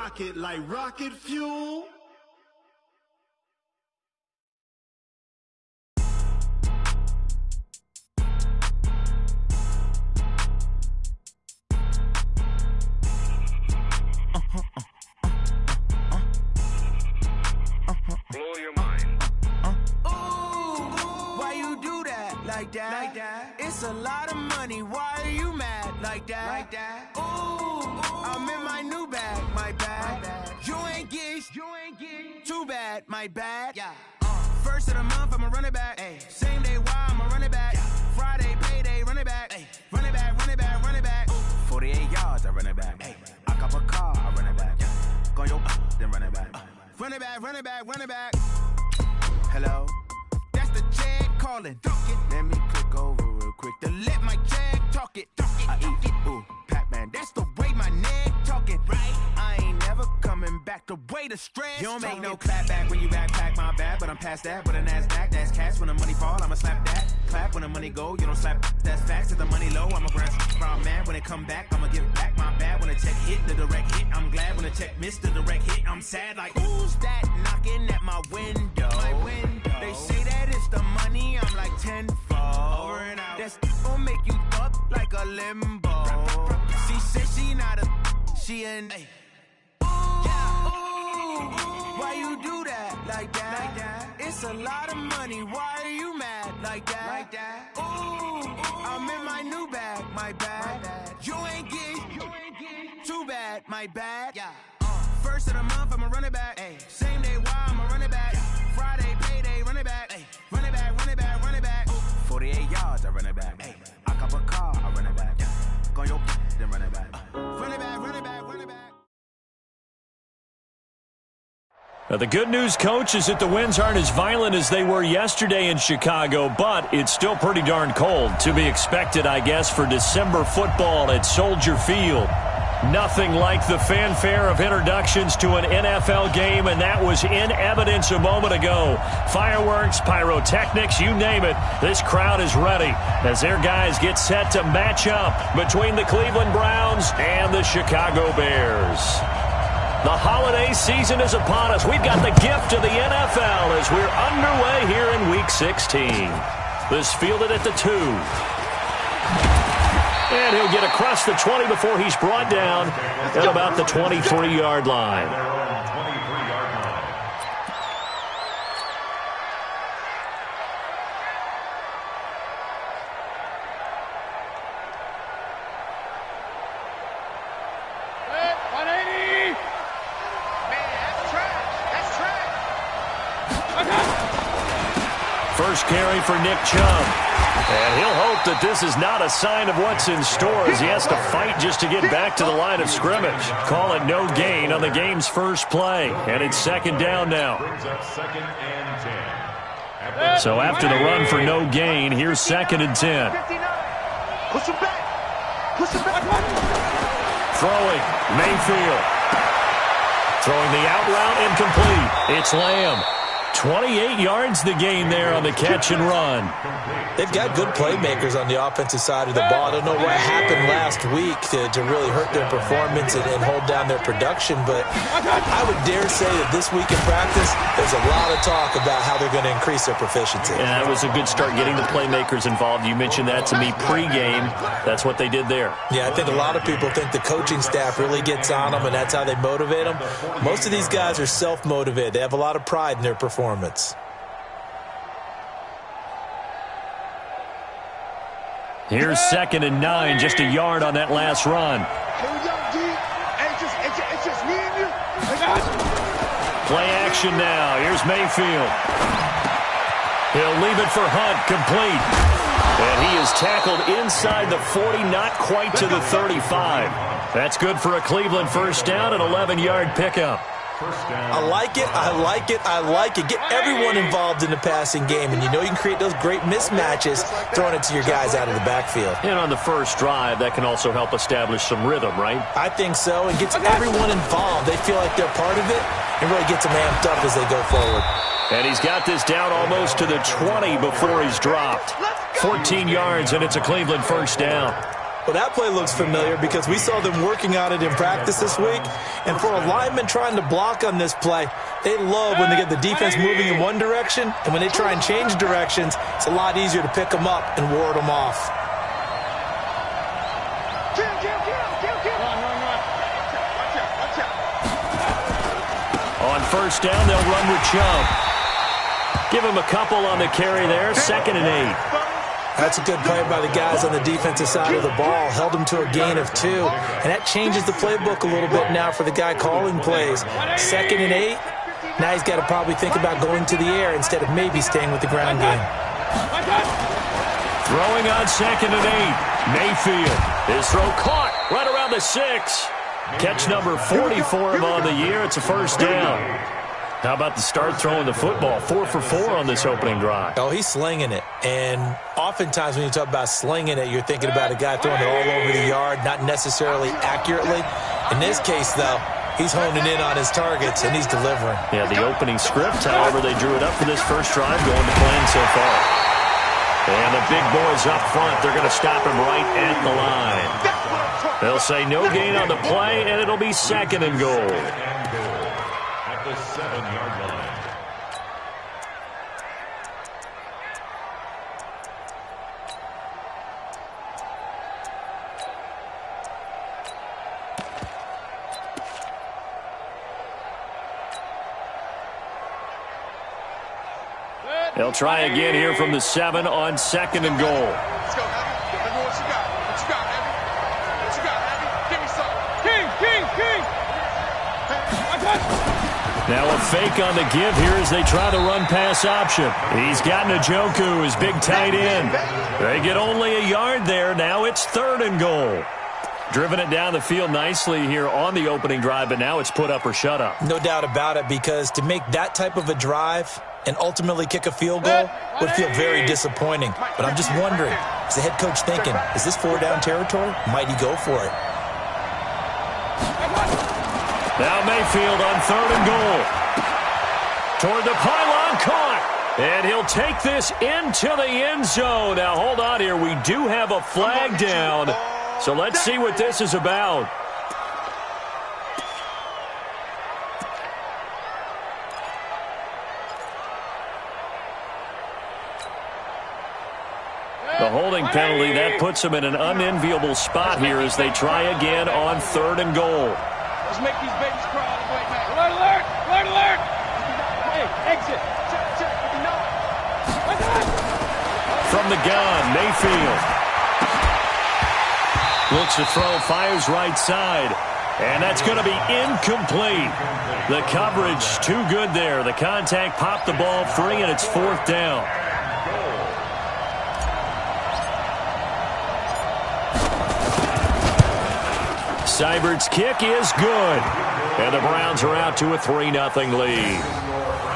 rocket like rocket fuel. Blow your mind. Why you do that like that? It's a lot of money. Why are you mad like that? I'm in my new bag, my bad. You ain't get too bad, my bad. Yeah. First of the month, I'ma run it back. Ay. Same day, why I'ma run it back. Friday, payday, run it back. Ay. Run it back, run it back, run it back. 48 yards, I run it back. Ay. I cop a car, I run it back. Go yo, then run it back. Run it back, run it back, run it back. Hello, that's the check calling. Let me click over real quick to let my check talk it. I eat, ooh, Pac-Man, that's the way my neck talking. Right, I ain't never coming back the way the stress. You don't make no clap back when you backpack my bad, but I'm past that. But a NASDAQ, that's cash. When the money fall, I'ma slap that. Clap when the money go, you don't slap. That's facts. If the money low, I'ma grab from man. When it come back, I'ma give back my bad. When the check hit, the direct hit, I'm glad. When the check missed the direct hit, I'm sad. Like who's that knocking at my window? They say that it's the money, I'm like tenfold. Over and out. That's gon' make you up like a limbo. She said she not a, she an. Why you do that like that? It's a lot of money. Why are you mad like that? I'm in my new bag, my bad. You ain't get too bad, my bad. Yeah. First of the month, I'ma run it back. Ay. Same day, why I'ma run it back. Friday, payday, run it back. Ay. Run it back, run it back, run it back. 48 yards, I run it back. Ay. I cop a car, I run it back. Go yo, then run it back. Run it back, run it back, run it back. Now, the good news, Coach, is that the winds aren't as violent as they were yesterday in Chicago, but it's still pretty darn cold. To be expected, I guess, for December football at Soldier Field. Nothing like the fanfare of introductions to an NFL game, and that was in evidence a moment ago. Fireworks, pyrotechnics, you name it. This crowd is ready as their guys get set to match up between the Cleveland Browns and the Chicago Bears. The holiday season is upon us. We've got the gift of the NFL as we're underway here in Week 16. This fielded at the 2. And he'll get across the 20 before he's brought down at about the 23-yard line. First carry for Nick Chubb. And he'll hope that this is not a sign of what's in store as he has to fight just to get back to the line of scrimmage. Call it no gain on the game's first play. And it's second down now. So after the run for no gain, here's 2nd and 10. Throwing, Mayfield. Throwing the out route incomplete. It's Lamb. 28 yards the gain there on the catch and run. They've got good playmakers on the offensive side of the ball. I don't know what happened last week to really hurt their performance and hold down their production, but I would dare say that this week in practice, there's a lot of talk about how they're going to increase their proficiency. Yeah, that was a good start getting the playmakers involved. You mentioned that to me pregame. That's what they did there. Yeah, I think a lot of people think the coaching staff really gets on them, and that's how they motivate them. Most of these guys are self-motivated. They have a lot of pride in their performance. Here's 2nd and 9, just a yard on that last run. Play action now. Here's Mayfield. He'll leave it for Hunt, complete. And he is tackled inside the 40, not quite to the 35. That's good for a Cleveland first down, an 11-yard pickup. I like it, I like it, I like it. Get everyone involved in the passing game, and you know you can create those great mismatches throwing it to your guys out of the backfield. And on the first drive, that can also help establish some rhythm, right? I think so. It gets everyone involved. They feel like they're part of it, and really gets them amped up as they go forward. And he's got this down almost to the 20 before he's dropped. 14 yards, and it's a Cleveland first down. Well, that play looks familiar because we saw them working on it in practice this week. And for a lineman trying to block on this play, they love when they get the defense moving in one direction. And when they try and change directions, it's a lot easier to pick them up and ward them off. On first down, they'll run with Chubb. Give him a couple on the carry there, 2nd and 8. That's a good play by the guys on the defensive side of the ball. Held them to a gain of 2. And that changes the playbook a little bit now for the guy calling plays. 2nd and 8. Now he's got to probably think about going to the air instead of maybe staying with the ground game. Throwing on 2nd and 8. Mayfield. His throw caught right around the 6. Catch number 40 for him on the year. It's a first down. How about the start throwing the football? 4 for 4 on this opening drive. Oh, he's slinging it. And oftentimes when you talk about slinging it, you're thinking about a guy throwing it all over the yard, not necessarily accurately. In this case, though, he's honing in on his targets, and he's delivering. Yeah, the opening script, however, they drew it up for this first drive, going to plan so far. And the big boys up front, they're going to stop him right at the line. They'll say no gain on the play, and it'll be 2nd and goal. At the 7-yard line. They'll try again here from the 7 on 2nd and goal. Let's go, Abby. Let me what you got. What you got, Abby? What you got, Abby? Give me some. King. Now a fake on the give here as they try the run-pass option. He's got Njoku, his big tight end. They get only a yard there. Now it's 3rd and goal. Driven it down the field nicely here on the opening drive, but now it's put up or shut up. No doubt about it, because to make that type of a drive and ultimately kick a field goal would feel very disappointing. But I'm just wondering, is the head coach thinking, is this 4-down territory? Might he go for it? Now Mayfield on 3rd and goal. Toward the pylon, caught. And he'll take this into the end zone. Now hold on here. We do have a flag down. So let's see what this is about. The holding penalty, that puts them in an unenviable spot here as they try again on 3rd and goal. Let's make these babies cry all the way back. Alert! Hey, exit. Check. From the gun, Mayfield. Looks to throw, fires right side. And that's going to be incomplete. The coverage too good there. The contact popped the ball free, and it's 4th down. Seibert's kick is good. And the Browns are out to a 3-0 lead.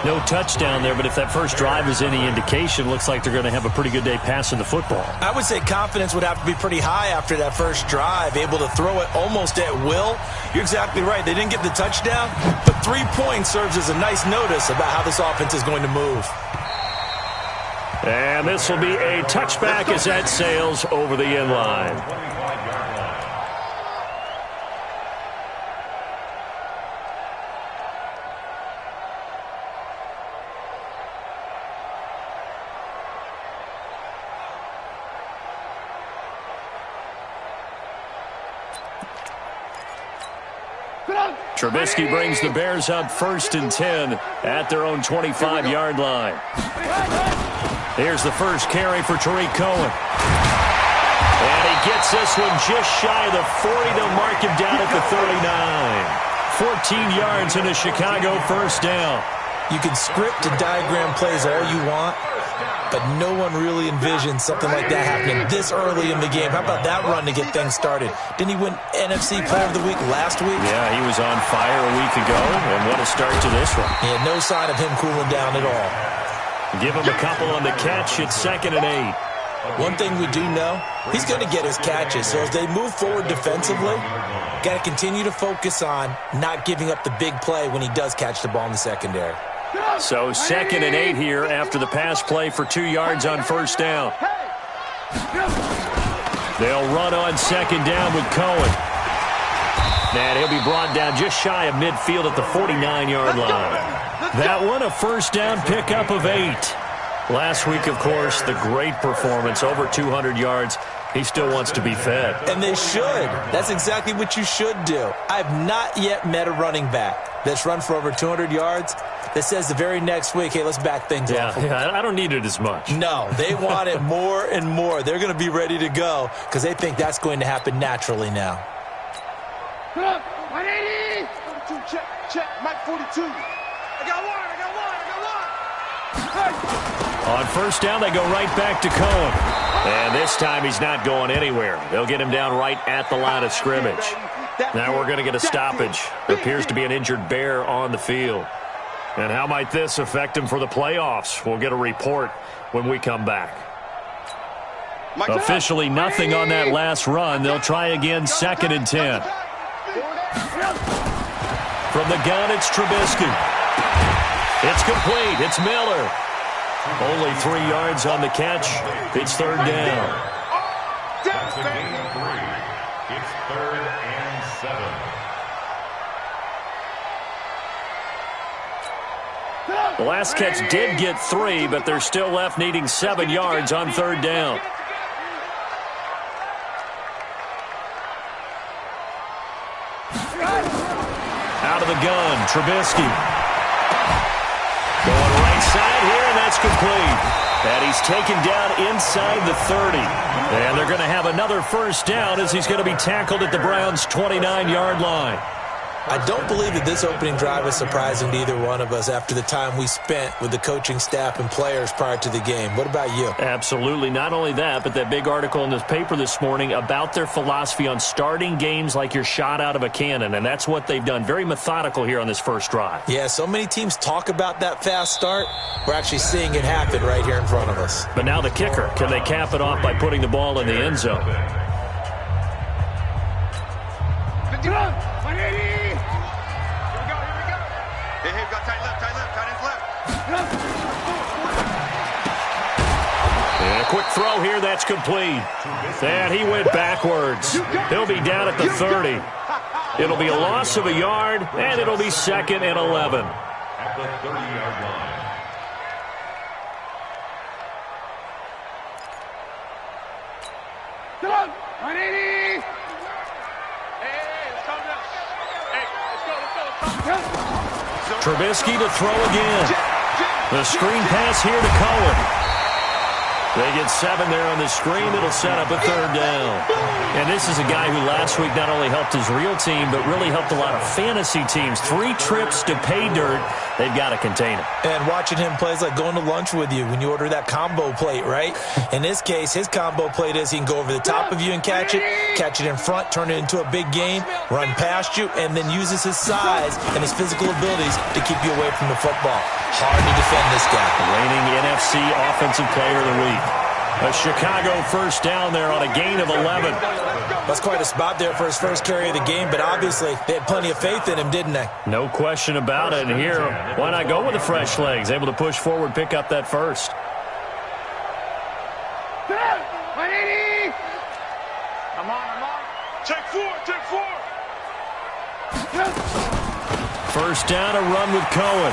No touchdown there, but if that first drive is any indication, looks like they're going to have a pretty good day passing the football. I would say confidence would have to be pretty high after that first drive, able to throw it almost at will. You're exactly right. They didn't get the touchdown, but 3 points serves as a nice notice about how this offense is going to move. And this will be a touchback as that sails over the end line. Trubisky brings the Bears up 1st and 10 at their own 25-yard line. Here's the first carry for Tariq Cohen. And he gets this one just shy of the 40. They'll mark him down at the 39. 14 yards in a Chicago first down. You can script and diagram plays all you want, but no one really envisioned something like that happening this early in the game. How about that run to get things started? Didn't he win NFC Player of the Week last week? Yeah, he was on fire a week ago, and what a start to this one. Yeah, no sign of him cooling down at all. Give him a couple on the catch. It's 2nd and 8. One thing we do know, he's going to get his catches. So as they move forward defensively, got to continue to focus on not giving up the big play when he does catch the ball in the secondary. So 2nd and 8 here after the pass play for 2 yards on first down. They'll run on second down with Cohen. And he'll be brought down just shy of midfield at the 49-yard line. That one, a first down pickup of 8. Last week, of course, the great performance, over 200 yards. He still wants to be fed. And they should. That's exactly what you should do. I've not yet met a running back that's run for over 200 yards that says the very next week, hey, let's back things up. Yeah, I don't need it as much. No, they want it more and more. They're going to be ready to go because they think that's going to happen naturally now. 180! 42, check, Mike 42. I got one. On first down, they go right back to Cohen. And this time he's not going anywhere. They'll get him down right at the line of scrimmage. Now we're going to get a stoppage. There appears to be an injured Bear on the field. And how might this affect him for the playoffs? We'll get a report when we come back. Officially nothing on that last run. They'll try again, 2nd and 10. From the gun, it's Trubisky. It's complete. It's Miller. Only 3 yards on the catch. It's 3rd down. That's a gain of 3. It's 3rd and 7. The last catch did get 3, but they're still left needing 7 yards on 3rd down. Out of the gun, Trubisky. Going right side here, and that's complete. And he's taken down inside the 30. And they're going to have another first down as he's going to be tackled at the Browns' 29-yard line. I don't believe that this opening drive is surprising to either one of us after the time we spent with the coaching staff and players prior to the game. What about you? Absolutely. Not only that, but that big article in this paper this morning about their philosophy on starting games like you're shot out of a cannon, and that's what they've done. Very methodical here on this first drive. Yeah, so many teams talk about that fast start. We're actually seeing it happen right here in front of us. But now the kicker. Can they cap it off by putting the ball in the end zone? 180! Hey, we got tight ends left. And a quick throw here, that's complete. And he went backwards. He'll be down at the 30. It'll be a loss of a yard, and it'll be 2nd and 11. At the 30-yard line. Come on, 180! Hey, let's go now. Hey, let's go. Trubisky to throw again. The screen pass here to Cohen. They get 7 there on the screen. It'll set up a 3rd down. And this is a guy who last week not only helped his real team, but really helped a lot of fantasy teams. 3 trips to pay dirt. They've got to contain him. And watching him play is like going to lunch with you when you order that combo plate, right? In this case, his combo plate is he can go over the top of you and catch it in front, turn it into a big gain, run past you, and then uses his size and his physical abilities to keep you away from the football. Hard to defend this guy. Reigning NFC Offensive Player of the Week. A Chicago first down there on a gain of 11. That's quite a spot there for his first carry of the game, but obviously they had plenty of faith in him, didn't they? No question about it. And here, why not go with the fresh legs? Able to push forward, pick up that first. 180! I'm on. Check 4. First down, a run with Cohen.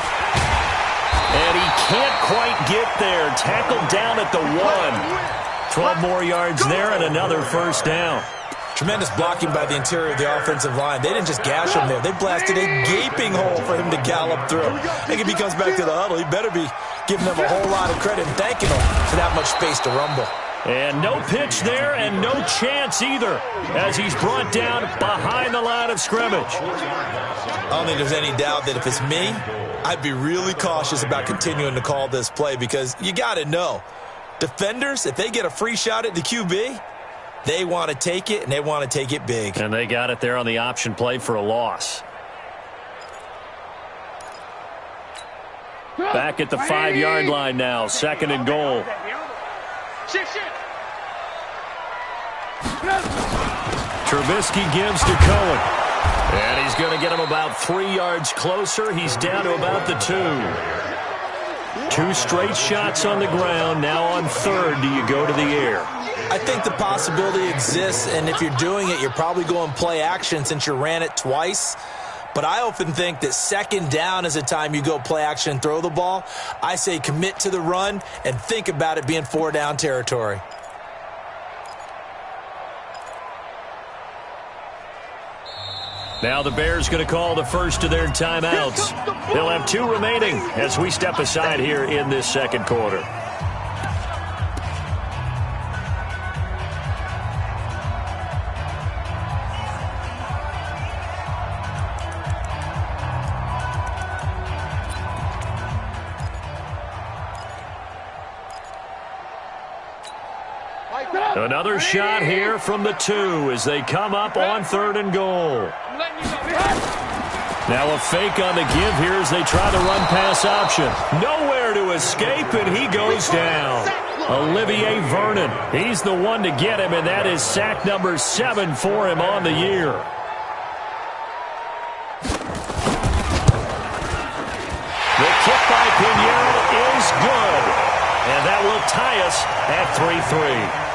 And he can't quite get there. Tackled down at the 1. 12 more yards there and another first down. Tremendous blocking by the interior of the offensive line. They didn't just gash him there. They blasted a gaping hole for him to gallop through. I think if he comes back to the huddle, he better be giving them a whole lot of credit and thanking them for that much space to rumble. And no pitch there and no chance either as he's brought down behind the line of scrimmage. I don't think there's any doubt that if it's me, I'd be really cautious about continuing to call this play because you got to know, defenders, if they get a free shot at the QB, they want to take it, and they want to take it big. And they got it there on the option play for a loss. Back at the 5-yard line now, 2nd and goal. Trubisky gives to Cohen. And he's going to get him about 3 yards closer. He's down to about the 2. 2 straight shots on the ground. Now on third, do you go to the air? I think the possibility exists, and if you're doing it, you're probably going play action since you ran it twice. But I often think that second down is the time you go play action and throw the ball. I say commit to the run and think about it being 4-down territory. Now the Bears going to call the first of their timeouts. They'll have 2 remaining as we step aside here in this second quarter. Another shot here from the 2 as they come up on 3rd and goal. Now a fake on the give here as they try the run pass option. Nowhere to escape, and he goes down. Olivier Vernon, he's the one to get him, and that is sack number 7 for him on the year. The kick by Pinheiro is good, and that will tie us at 3-3.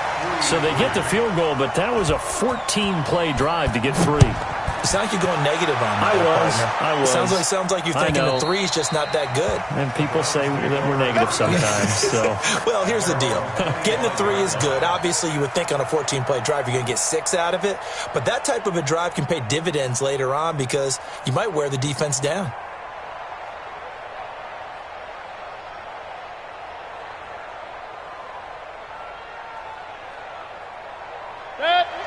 So they get the field goal, but that was a 14-play drive to get 3. It's not like you're going negative on that. I was. Sounds like you're thinking the 3 is just not that good. And people say that we're negative sometimes. So. Well, here's the deal. Getting the 3 is good. Obviously, you would think on a 14-play drive you're going to get 6 out of it. But that type of a drive can pay dividends later on because you might wear the defense down.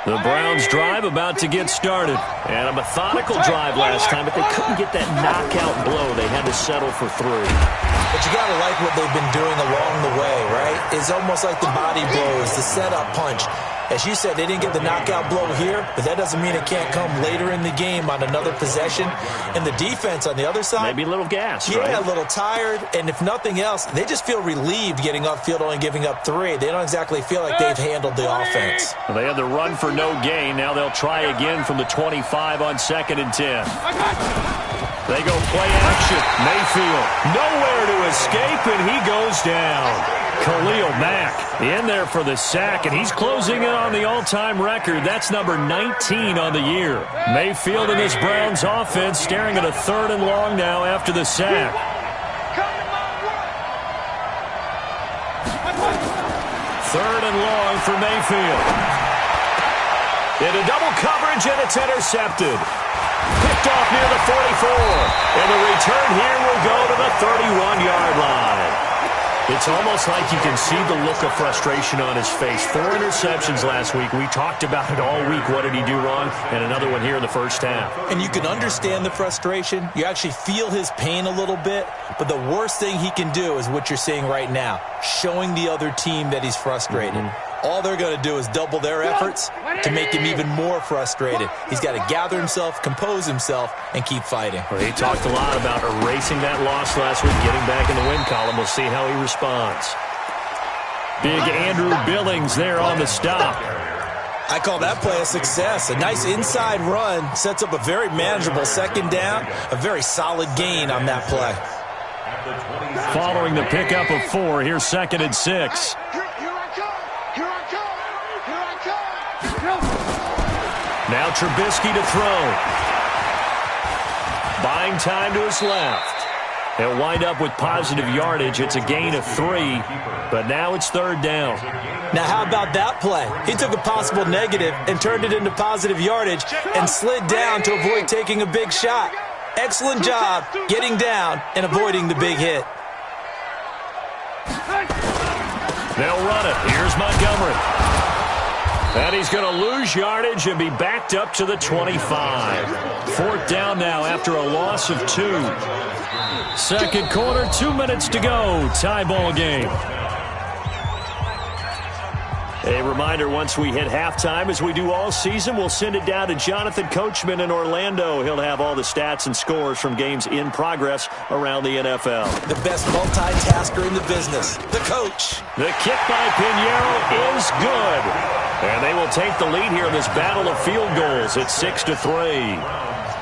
The Browns drive about to get started. And a methodical drive last time, but they couldn't get that knockout blow. They had to settle for 3. But you got to like what they've been doing along the way, right? It's almost like the body blows, the setup punch. As you said, they didn't get the knockout blow here, but that doesn't mean it can't come later in the game on another possession. And the defense on the other side, maybe a little gas, yeah, right? a little tired. And if nothing else, they just feel relieved getting upfield only giving up 3. They don't exactly feel like they've handled the offense. Well, they had the run for no gain. Now they'll try again from the 25 on 2nd and 10. They go play action. Mayfield nowhere to escape, and he goes down. Khalil Mack in there for the sack, and he's closing in on the all-time record. That's number 19 on the year. Mayfield and this Browns offense staring at a 3rd and long now after the sack. 3rd and long for Mayfield. Into double coverage, and it's intercepted. Picked off near the 44. And the return here will go to the 31-yard line. It's almost like you can see the look of frustration on his face. 4 interceptions last week. We talked about it all week. What did he do wrong? And another one here in the first half. And you can understand the frustration. You actually feel his pain a little bit. But the worst thing he can do is what you're seeing right now, showing the other team that he's frustrated. All they're going to do is double their efforts to make him even more frustrated. He's got to gather himself, compose himself, and keep fighting. Well, he talked a lot about erasing that loss last week, getting back in the win column. We'll see how he responds. Big Andrew Billings there on the stop. I call that play a success. A nice inside run sets up a very manageable 2nd down, a very solid gain on that play. Following the pickup of 4, here's 2nd and 6. Now Trubisky to throw. Buying time to his left. He'll wind up with positive yardage. It's a gain of 3, but now it's 3rd down. Now how about that play? He took a possible negative and turned it into positive yardage and slid down to avoid taking a big shot. Excellent job getting down and avoiding the big hit. They'll run it. Here's Montgomery. And he's going to lose yardage and be backed up to the 25. 4th down now after a loss of 2. Second quarter, 2 minutes to go. Tie ball game. A reminder, once we hit halftime, as we do all season, we'll send it down to Jonathan Coachman in Orlando. He'll have all the stats and scores from games in progress around the NFL. The best multitasker in the business, the coach. The kick by Pinheiro is good. And they will take the lead here in this battle of field goals at 6-3.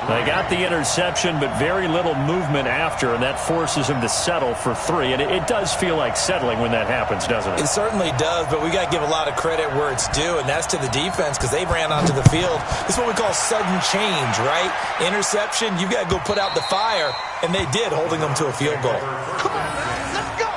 They got the interception, but very little movement after, and that forces him to settle for 3. And it does feel like settling when that happens, doesn't it? It certainly does, but we got to give a lot of credit where it's due, and that's to the defense because they ran onto the field. This is what we call sudden change, right? Interception, you got to go put out the fire, and they did, holding them to a field goal. Come on, man. Let's go.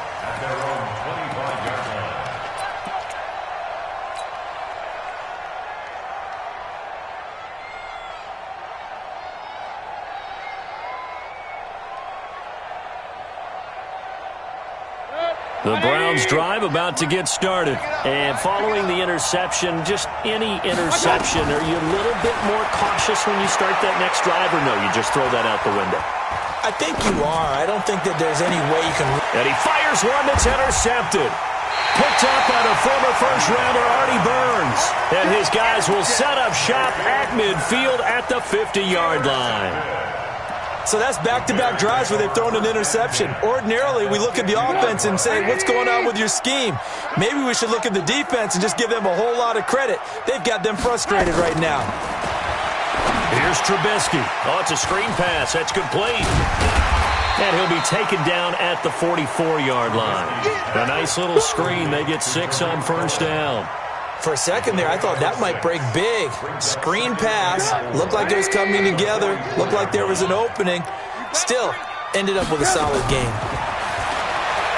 The Browns drive about to get started. And following the interception, just any interception, are you a little bit more cautious when you start that next drive, or no, you just throw that out the window? I think you are. I don't think that there's any way you can... And he fires one that's intercepted. Picked up by the former first-rounder Artie Burns. And his guys will set up shop at midfield at the 50-yard line. So that's back-to-back drives where they've thrown an interception. Ordinarily, we look at the offense and say, what's going on with your scheme? Maybe we should look at the defense and just give them a whole lot of credit. They've got them frustrated right now. Here's Trubisky. Oh, it's a screen pass. That's complete. And he'll be taken down at the 44-yard line. A nice little screen. They get 6 on first down. For a second there, I thought that might break big. Screen pass. Looked like it was coming together. Looked like there was an opening. Still, ended up with a solid game.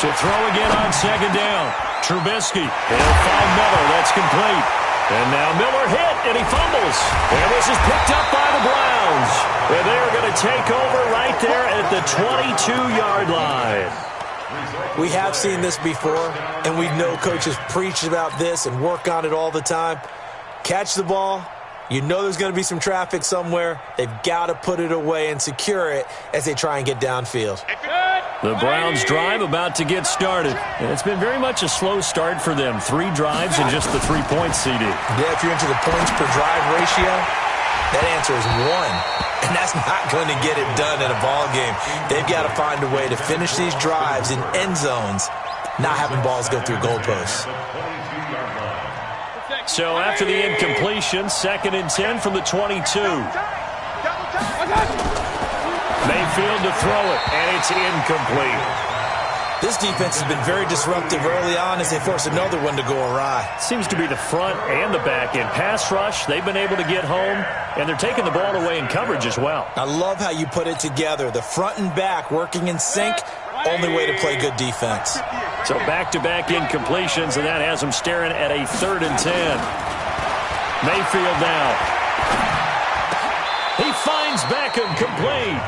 To throw again on second down. Trubisky. He'll find Miller. That's complete. And now Miller hit, and he fumbles. And this is picked up by the Browns. And they are going to take over right there at the 22-yard line. We have seen this before, and we know coaches preach about this and work on it all the time. Catch the ball. You know there's going to be some traffic somewhere. They've got to put it away and secure it as they try and get downfield. The Browns drive about to get started. And it's been very much a slow start for them. 3 drives and just the 3 points, CD. Yeah, if you're into the points per drive ratio, that answer is 1. And that's not going to get it done in a ball game. They've got to find a way to finish these drives in end zones, not having balls go through goalposts. So after the incompletion, 2nd and 10 from the 22. Mayfield to throw it, and it's incomplete. This defense has been very disruptive early on as they force another one to go awry. Seems to be the front and the back end. Pass rush, they've been able to get home, and they're taking the ball away in coverage as well. I love how you put it together. The front and back working in sync, only way to play good defense. So back-to-back incompletions, and that has them staring at a 3rd and 10. Mayfield now. He finds Beckham complete.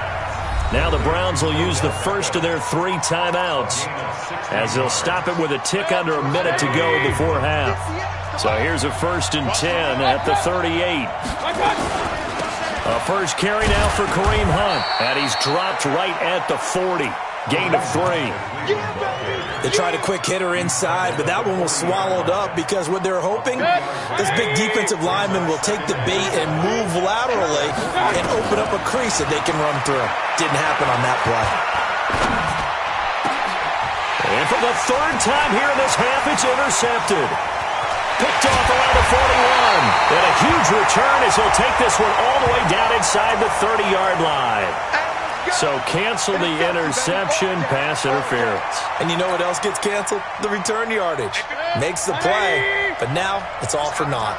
Now the Browns will use the first of their 3 timeouts as they'll stop it with a tick under a minute to go before half. So here's a 1st and 10 at the 38. A first carry now for Kareem Hunt, and he's dropped right at the 40. Gain of 3. They tried a quick hitter inside, but that one was swallowed up because what they're hoping, this big defensive lineman will take the bait and move laterally and open up a crease that they can run through. Didn't happen on that play. And for the 3rd time here in this half, it's intercepted. Picked off around the 41. And a huge return as he'll take this one all the way down inside the 30-yard line. So cancel the interception, pass interference. And you know what else gets canceled? The return yardage. Makes the play, but now it's all for naught.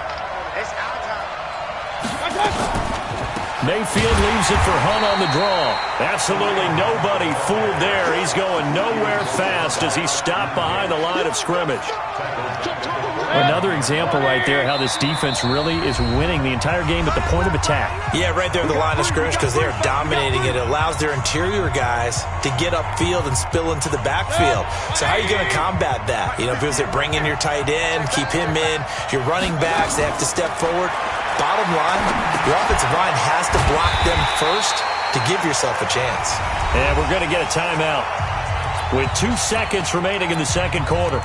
Mayfield leaves it for Hunt on the draw. Absolutely nobody fooled there. He's going nowhere fast as he stopped behind the line of scrimmage. Another example right there how this defense really is winning the entire game at the point of attack. Yeah, right there at the line of scrimmage because they are dominating it. It allows their interior guys to get upfield and spill into the backfield. So how are you going to combat that? You know, because they're bringing your tight end, keep him in. Your running backs, they have to step forward. Bottom line, your offensive line has to block them first to give yourself a chance. And we're going to get a timeout with 2 seconds remaining in the 2nd quarter.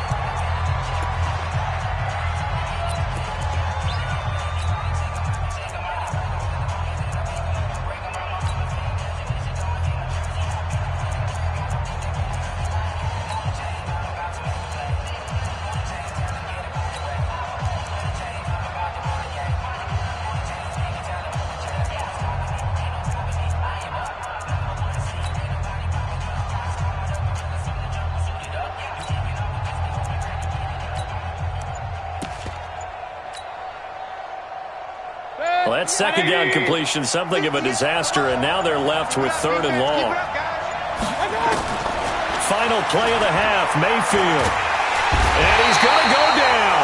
that second down completion, something of a disaster, and now they're left with 3rd and long. Final play of the half, Mayfield. And he's going to go down.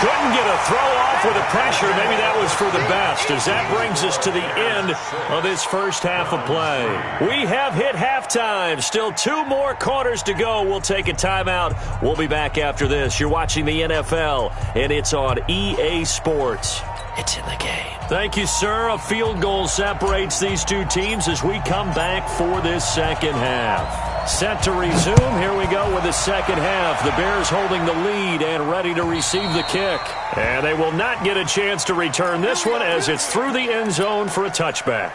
Couldn't get a throw off with the pressure. Maybe that was for the best, as that brings us to the end of this first half of play. We have hit halftime. Still 2 more quarters to go. We'll take a timeout. We'll be back after this. You're watching the NFL, and it's on EA Sports. It's in the game. Thank you, sir. A field goal separates these two teams as we come back for this second half. Set to resume. Here we go with the second half. The Bears holding the lead and ready to receive the kick. And they will not get a chance to return this one as it's through the end zone for a touchback.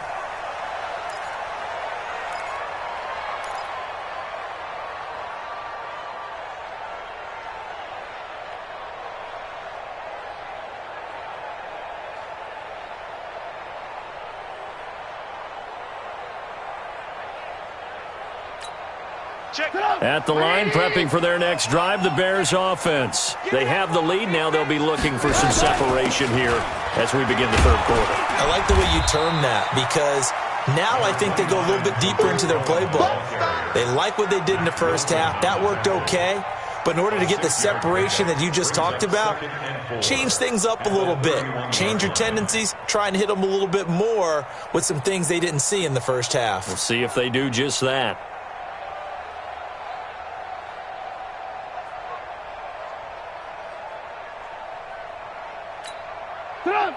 At the line, prepping for their next drive, the Bears offense. They have the lead. Now they'll be looking for some separation here as we begin the third quarter. I like the way you term that, because now I think they go a little bit deeper into their playbook. They like what they did in the first half. That worked okay. But in order to get the separation that you just talked about, change things up a little bit. Change your tendencies. Try and hit them a little bit more with some things they didn't see in the first half. We'll see if they do just that.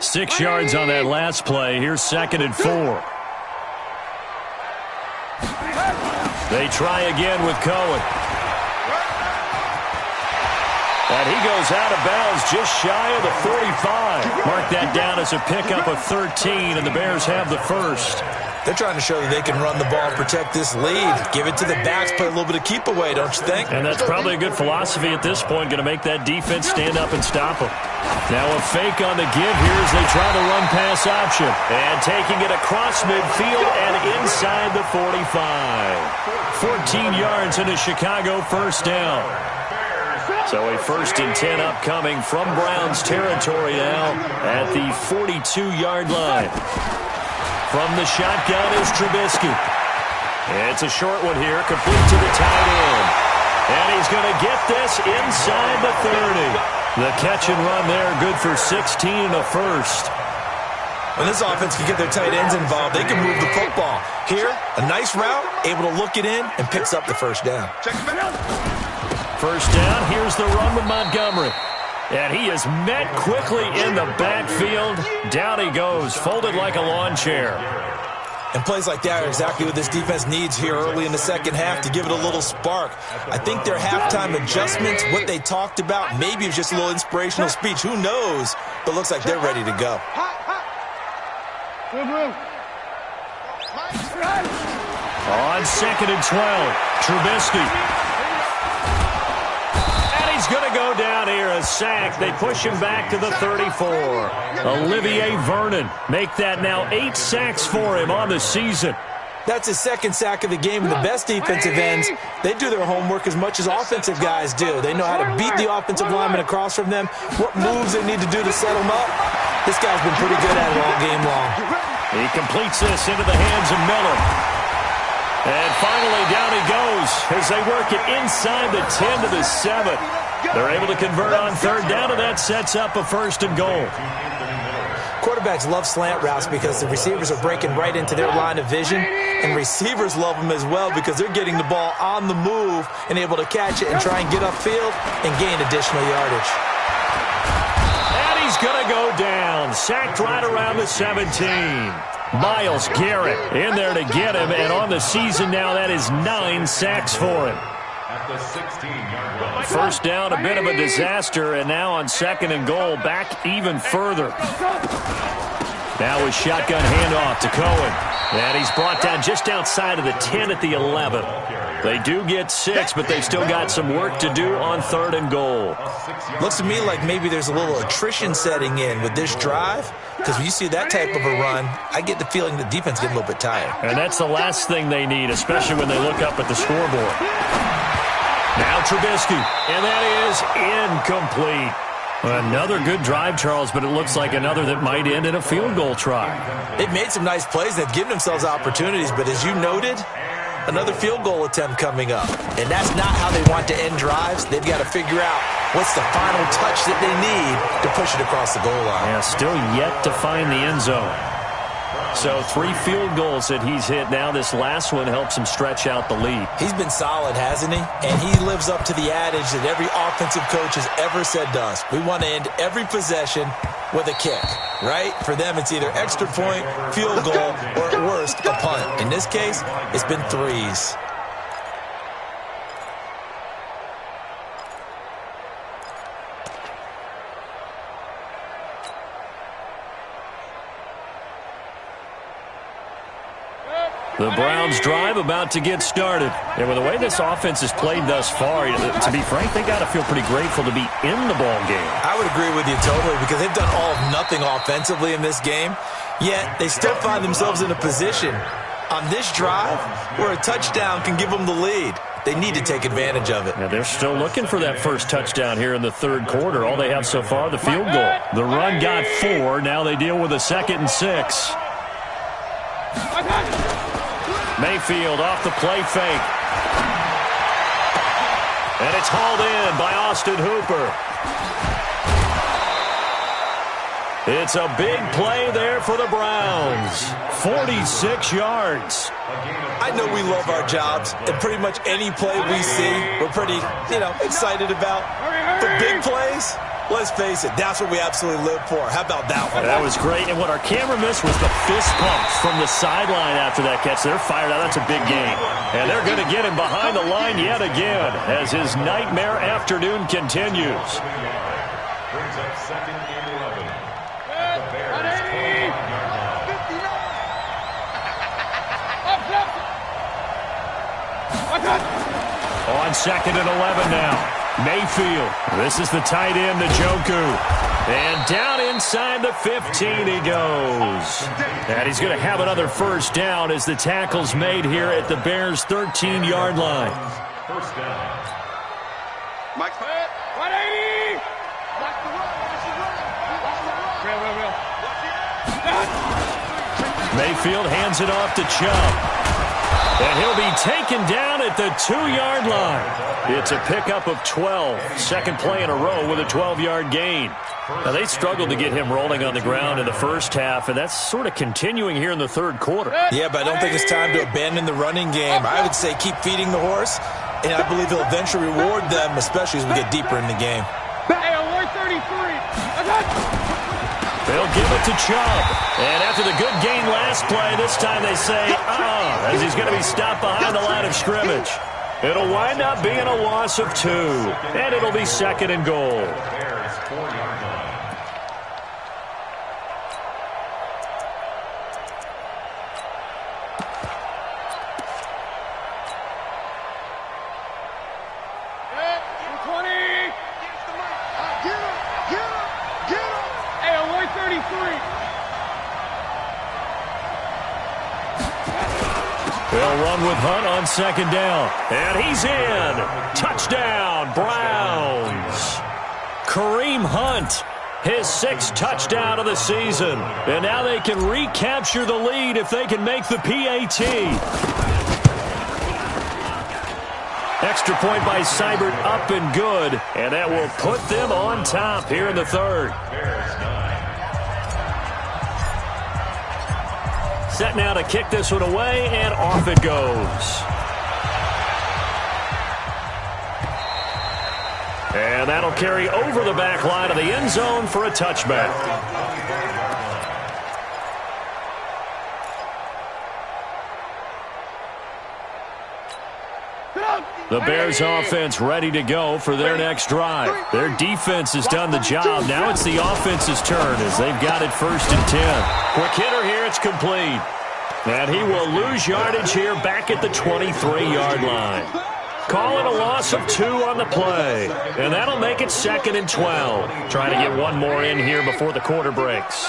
6 yards on that last play. Here's 2nd and 4. They try again with Cohen. And he goes out of bounds just shy of the 45. Mark that down as a pickup of 13, and the Bears have the first. They're trying to show that they can run the ball and protect this lead. Give it to the backs, play a little bit of keep away, don't you think? And that's probably a good philosophy at this point, going to make that defense stand up and stop them. Now a fake on the give here as they try the run-pass option. And taking it across midfield and inside the 45. 14 yards in a Chicago first down. So a 1st and 10 upcoming from Browns territory now at the 42-yard line. From the shotgun is Trubisky. It's a short one here, complete to the tight end. And he's going to get this inside the 30. The catch and run there, good for 16 and a first. When this offense can get their tight ends involved, they can move the football. Here, a nice route, able to look it in, and picks up the first down. First down, here's the run with Montgomery. And he is met quickly in the backfield. Down he goes, folded like a lawn chair. And plays like that are exactly what this defense needs here early in the second half to give it a little spark. I think their halftime adjustments, what they talked about, maybe it was just a little inspirational speech. Who knows? But looks like they're ready to go. On 2nd and 12, Trubisky. He's going to go down here, a sack. They push him back to the 34. Olivier Vernon make that now 8 sacks for him on the season. That's his 2nd sack of the game. And the best defensive ends, they do their homework as much as offensive guys do. They know how to beat the offensive lineman across from them, what moves they need to do to set them up. This guy's been pretty good at it all game long. He completes this into the hands of Miller. And finally, down he goes as they work it inside the 10 to the 7. They're able to convert on 3rd down, and that sets up a 1st and goal. Quarterbacks love slant routes because the receivers are breaking right into their line of vision, and receivers love them as well because they're getting the ball on the move and able to catch it and try and get upfield and gain additional yardage. And he's going to go down, sacked right around the 17. Myles Garrett in there to get him, and on the season now, that is 9 sacks for him. First down, a bit of a disaster, and now on 2nd and goal, back even further. Now a shotgun handoff to Cohen, and he's brought down just outside of the 10 at the 11. They do get 6, but they've still got some work to do on 3rd and goal. Looks to me like maybe there's a little attrition setting in with this drive, because when you see that type of a run, I get the feeling the defense gets a little bit tired. And that's the last thing they need, especially when they look up at the scoreboard. Now Trubisky, and that is incomplete. Another good drive, Charles, but it looks like another that might end in a field goal try. They've made some nice plays. They've given themselves opportunities, but as you noted, another field goal attempt coming up. And that's not how they want to end drives. They've got to figure out what's the final touch that they need to push it across the goal line. Yeah, still yet to find the end zone. So 3 field goals that he's hit now. This last one helps him stretch out the lead. He's been solid, hasn't he? And he lives up to the adage that every offensive coach has ever said to us. We want to end every possession with a kick, right? For them, it's either extra point, field goal, or at worst, a punt. In this case, it's been 3s. The Browns drive about to get started. And with the way this offense has played thus far, to be frank, they got to feel pretty grateful to be in the ball game. I would agree with you totally because they've done all of nothing offensively in this game, yet they still find themselves in a position on this drive where a touchdown can give them the lead. They need to take advantage of it. Now they're still looking for that first touchdown here in the third quarter. All they have so far, the field goal. The run got 4. Now they deal with a 2nd and 6. Mayfield off the play fake. And it's hauled in by Austin Hooper. It's a big play there for the Browns. 46 yards. I know we love our jobs, and pretty much any play we see, we're pretty, excited about. But big plays, let's face it, that's what we absolutely live for. How about that one? That was great, and what our camera missed was the fist pumps from the sideline after that catch. They're fired out. That's a big game. And they're going to get him behind the line yet again as his nightmare afternoon continues. Brings up 2nd and 11. The Bears. On 2nd and 11 now. Mayfield. This is the tight end, Njoku. And down inside the 15 he goes. And he's going to have another first down as the tackle's made here at the Bears' 13-yard line. First down. Mike, 180. Mayfield hands it off to Chubb. And he'll be taken down at the 2-yard line. It's a pickup of 12. Second play in a row with a 12-yard gain. Now, they struggled to get him rolling on the ground in the first half, and that's sort of continuing here in the third quarter. Yeah, but I don't think it's time to abandon the running game. I would say keep feeding the horse, and I believe he'll eventually reward them, especially as we get deeper in the game. Hey, 133. They'll give it to Chubb. And after the good gain last play, this time they say, as he's going to be stopped behind the line of scrimmage. It'll wind up being a loss of 2. And it'll be 2nd and goal. Bears 4-yard line. They'll run with Hunt on 2nd down. And he's in. Touchdown, Browns. Kareem Hunt, his 6th touchdown of the season. And now they can recapture the lead if they can make the PAT. Extra point by Seibert, up and good. And that will put them on top here in the third. Bears 9. Set now to kick this one away, and off it goes. And that'll carry over the back line of the end zone for a touchback. The Bears offense ready to go for their next drive. Their defense has done the job. Now it's the offense's turn as they've got it 1st and 10. Quick hitter here, it's complete. And he will lose yardage here back at the 23-yard line. Calling a loss of 2 on the play. And that'll make it 2nd and 12. Trying to get one more in here before the quarter breaks.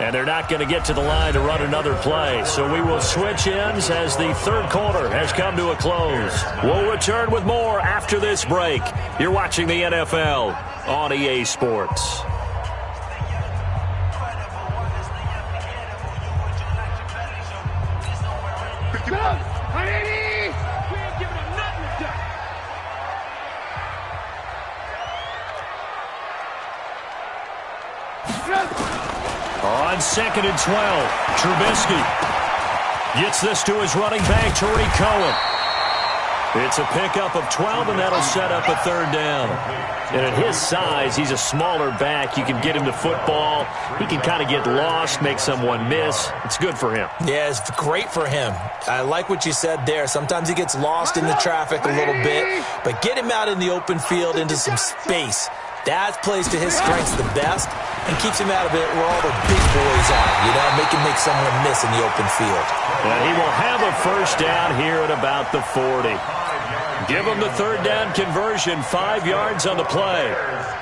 And they're not going to get to the line to run another play. So we will switch ends as the third quarter has come to a close. We'll return with more after this break. You're watching the NFL on EA Sports. On 2nd and 12, Trubisky gets this to his running back, Tariq Cohen. It's a pickup of 12, and that'll set up a third down. And at his size, he's a smaller back. You can get him to football. He can kind of get lost, make someone miss. It's good for him. Yeah, it's great for him. I like what you said there. Sometimes he gets lost in the traffic a little bit, but get him out in the open field into some space. That plays to his strengths the best and keeps him out of it where all the big boys are, make him make someone miss in the open field. And he will have a first down here at about the 40. Give him the third down conversion, 5 yards on the play.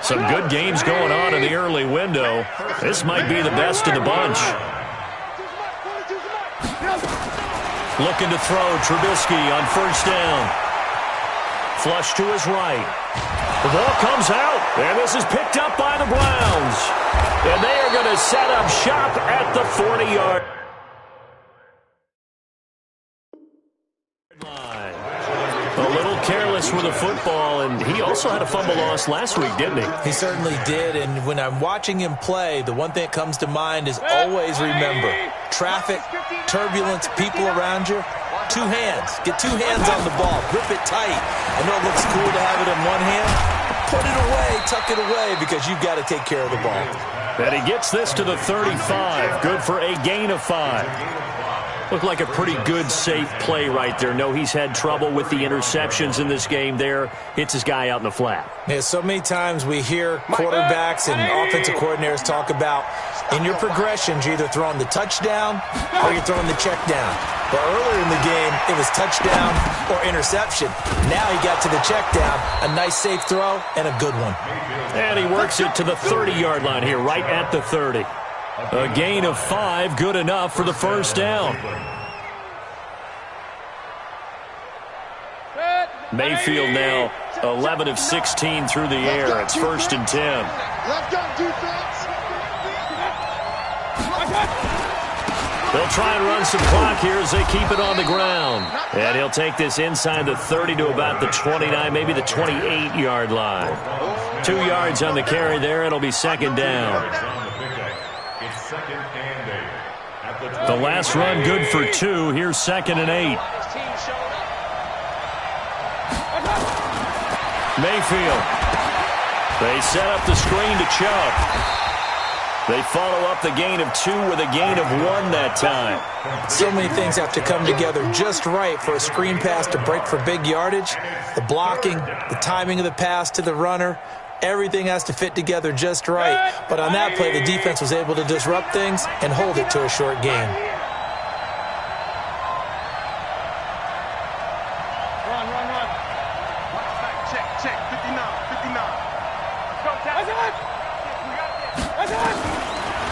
Some good games going on in the early window. This might be the best of the bunch. Looking to throw, Trubisky on first down. Flush to his right. The ball comes out, and this is picked up by the Browns. And they are going to set up shop at the 40-yard line. A little careless with the football, and he also had a fumble loss last week, didn't he? He certainly did, and when I'm watching him play, the one thing that comes to mind is always remember, traffic, turbulence, people around you, 2 hands. Get 2 hands on the ball. Grip it tight. I know it looks cool to have it in one hand. Put it away, tuck it away, because you've got to take care of the ball. And he gets this to the 35. Good for a gain of 5. Looked like a pretty good, safe play right there. No, he's had trouble with the interceptions in this game there. Hits his guy out in the flat. Yeah, so many times we hear quarterbacks and offensive coordinators talk about in your progressions, you're either throwing the touchdown or you're throwing the check down. But earlier in the game, it was touchdown or interception. Now he got to the check down, a nice safe throw, and a good one. And he works it to the 30-yard line here, right at the 30. A gain of 5, good enough for the first down. Mayfield now 11 of 16 through the air. It's 1st and 10. They'll try and run some clock here as they keep it on the ground. And he'll take this inside the 30 to about the 29, maybe the 28-yard line. 2 yards on the carry there. It'll be 2nd down. The last run good for 2. Here's 2nd and 8. Mayfield. They set up the screen to Chubb. They follow up the gain of 2 with a gain of 1 that time. So many things have to come together just right for a screen pass to break for big yardage. The blocking, the timing of the pass to the runner, everything has to fit together just right. But on that play, the defense was able to disrupt things and hold it to a short game.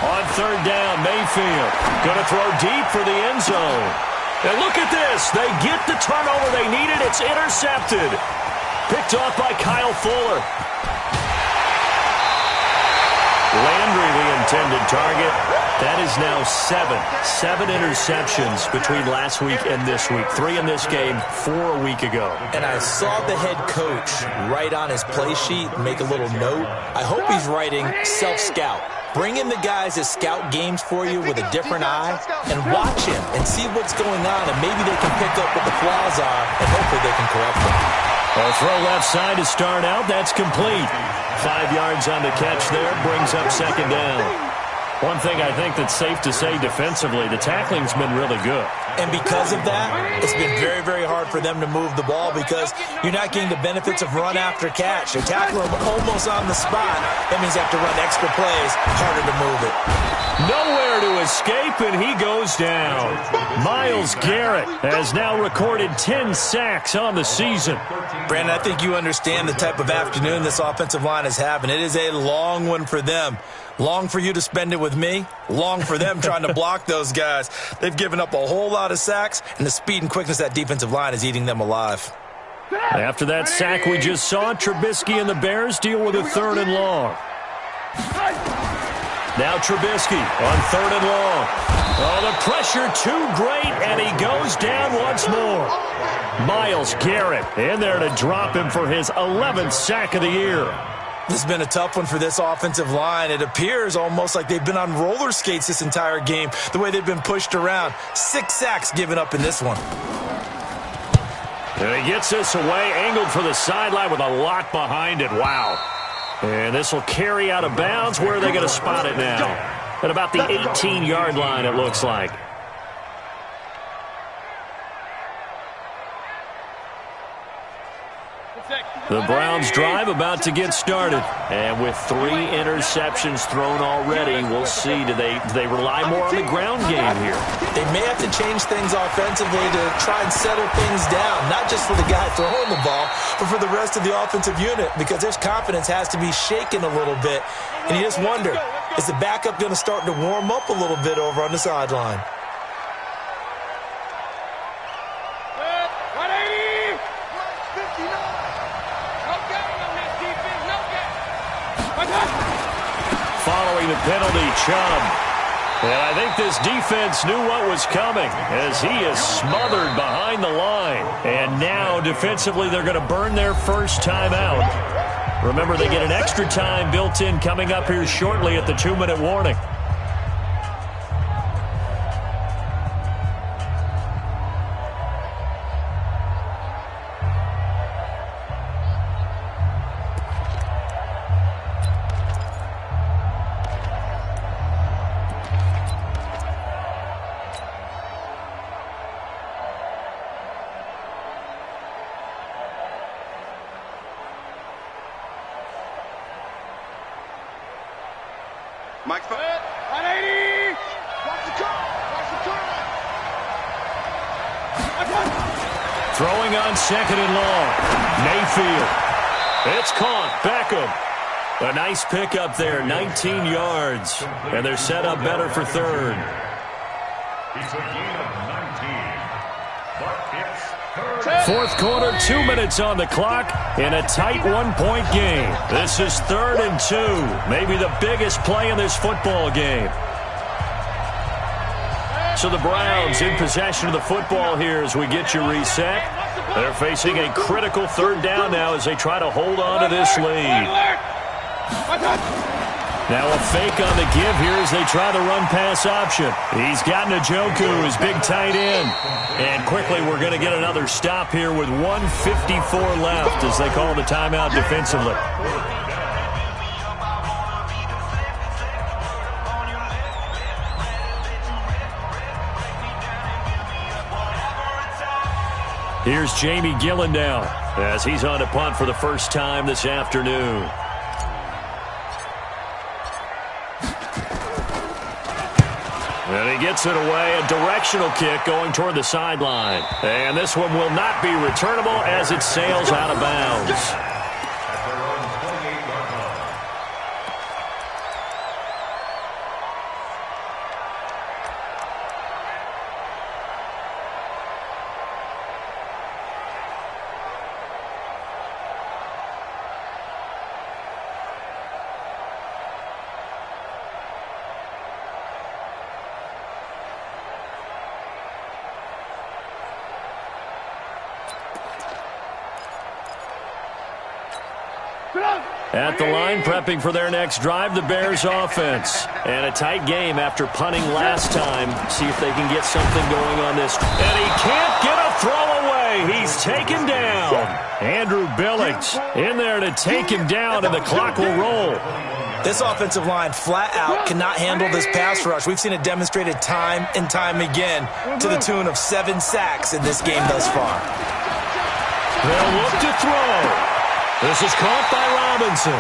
On 3rd down, Mayfield going to throw deep for the end zone. And look at this. They get the turnover they needed. It's intercepted. Picked off by Kyle Fuller. Landry, the intended target. That is now 7 interceptions between last week and this week. 3 in this game, 4 a week ago. And I saw the head coach write on his play sheet, make a little note. I hope he's writing self-scout. Bring in the guys that scout games for you with a different eye and watch him and see what's going on, and maybe they can pick up what the flaws are, and hopefully they can correct them. A throw left side to start out. That's complete. 5 yards on the catch there. Brings up 2nd down. One thing I think that's safe to say defensively, the tackling's been really good. And because of that, it's been very, very hard for them to move the ball because you're not getting the benefits of run after catch. They're tackling them almost on the spot. That means they have to run extra plays, harder to move it. Nowhere to escape, and he goes down. Myles Garrett has now recorded 10 sacks on the season. Brandon, I think you understand the type of afternoon this offensive line is having. It is a long one for them. Long for you to spend it with me. Long for them trying to block those guys. They've given up a whole lot of sacks, and the speed and quickness of that defensive line is eating them alive. After that sack we just saw, Trubisky and the Bears deal with a 3rd and long. Now Trubisky on 3rd and long. Oh, the pressure too great, and he goes down once more. Myles Garrett in there to drop him for his 11th sack of the year. This has been a tough one for this offensive line. It appears almost like they've been on roller skates this entire game, the way they've been pushed around. 6 sacks given up in this one. And he gets this away, angled for the sideline with a lot behind it. Wow. And this will carry out of bounds. Where are they going to spot it now? At about the 18-yard line, it looks like. The Browns drive about to get started. And with 3 interceptions thrown already, we'll see. Do they rely more on the ground game here? They may have to change things offensively to try and settle things down, not just for the guy throwing the ball, but for the rest of the offensive unit, because their confidence has to be shaken a little bit. And you just wonder, is the backup going to start to warm up a little bit over on the sideline? Following the penalty, Chubb. And I think this defense knew what was coming as he is smothered behind the line. And now, defensively, they're going to burn their first time out. Remember, they get an extra time built in coming up here shortly at the 2-minute warning. Mike, 180. Watch the curve. Watch the curve. Throwing on 2nd and long. Mayfield. It's caught. Beckham. A nice pickup there. 19 yards. And they're set up better for 3rd. It's a gain of 19. But it's 3rd. 4th quarter, 2 minutes on the clock in a tight 1-point game. This is 3rd and 2. Maybe the biggest play in this football game. So the Browns in possession of the football here as we get you reset. They're facing a critical 3rd down now as they try to hold on to this lead. Now a fake on the give here as they try the run-pass option. He's got Njoku, his big tight end. And quickly we're going to get another stop here with 1:54 left as they call the timeout defensively. Here's Jamie Gillen now as he's on to punt for the first time this afternoon. And he gets it away, a directional kick going toward the sideline. And this one will not be returnable as it sails out of bounds. At the line, prepping for their next drive, the Bears offense. And a tight game after punting last time. See if they can get something going on this. And he can't get a throw away. He's taken down. Andrew Billings in there to take him down, and the clock will roll. This offensive line flat out cannot handle this pass rush. We've seen it demonstrated time and time again to the tune of 7 sacks in this game thus far. They'll look to throw. This is caught by Robinson.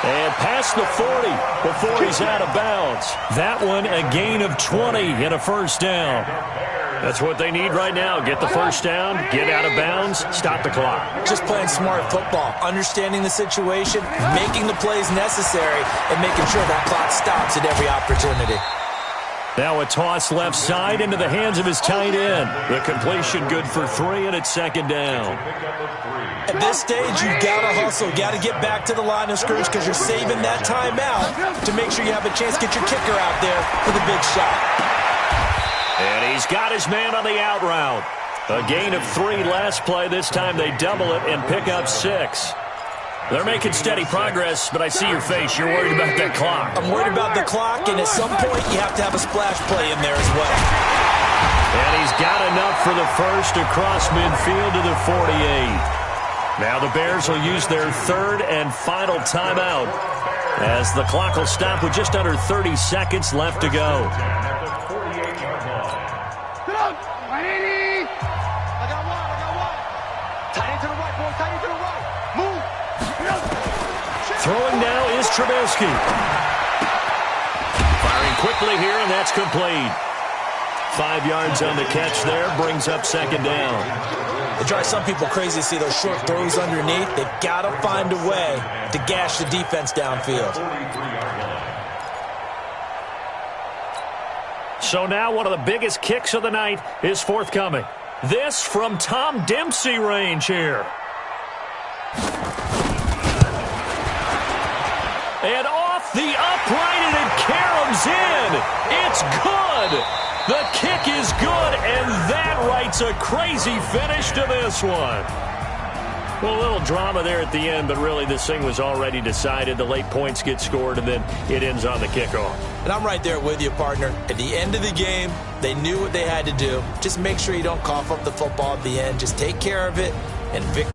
And past the 40 before he's out of bounds. That one a gain of 20 and a first down. That's what they need right now. Get the first down, get out of bounds, stop the clock. Just playing smart football, understanding the situation, making the plays necessary, and making sure that clock stops at every opportunity. Now a toss left side into the hands of his tight end. The completion good for 3, and it's second down. At this stage, you've got to hustle. Got to get back to the line of scrimmage because you're saving that timeout to make sure you have a chance to get your kicker out there for the big shot. And he's got his man on the out route. A gain of 3 last play. This time they double it and pick up 6. They're making steady progress, but I see your face. You're worried about that clock. I'm worried about the clock, and at some point you have to have a splash play in there as well. And he's got enough for the first across midfield to the 48. Now the Bears will use their third and final timeout as the clock will stop with just under 30 seconds left to go. Throwing now is Trubisky. Firing quickly here, and that's complete. 5 yards on the catch there, brings up second down. It drives some people crazy to see those short throws underneath. They've got to find a way to gash the defense downfield. So now one of the biggest kicks of the night is forthcoming. This from Tom Dempsey range here. And off the upright, and it caroms in. It's good. The kick is good, and that writes a crazy finish to this one. Well, a little drama there at the end, but really this thing was already decided. The late points get scored, and then it ends on the kickoff. And I'm right there with you, partner. At the end of the game, they knew what they had to do. Just make sure you don't cough up the football at the end. Just take care of it, and victory.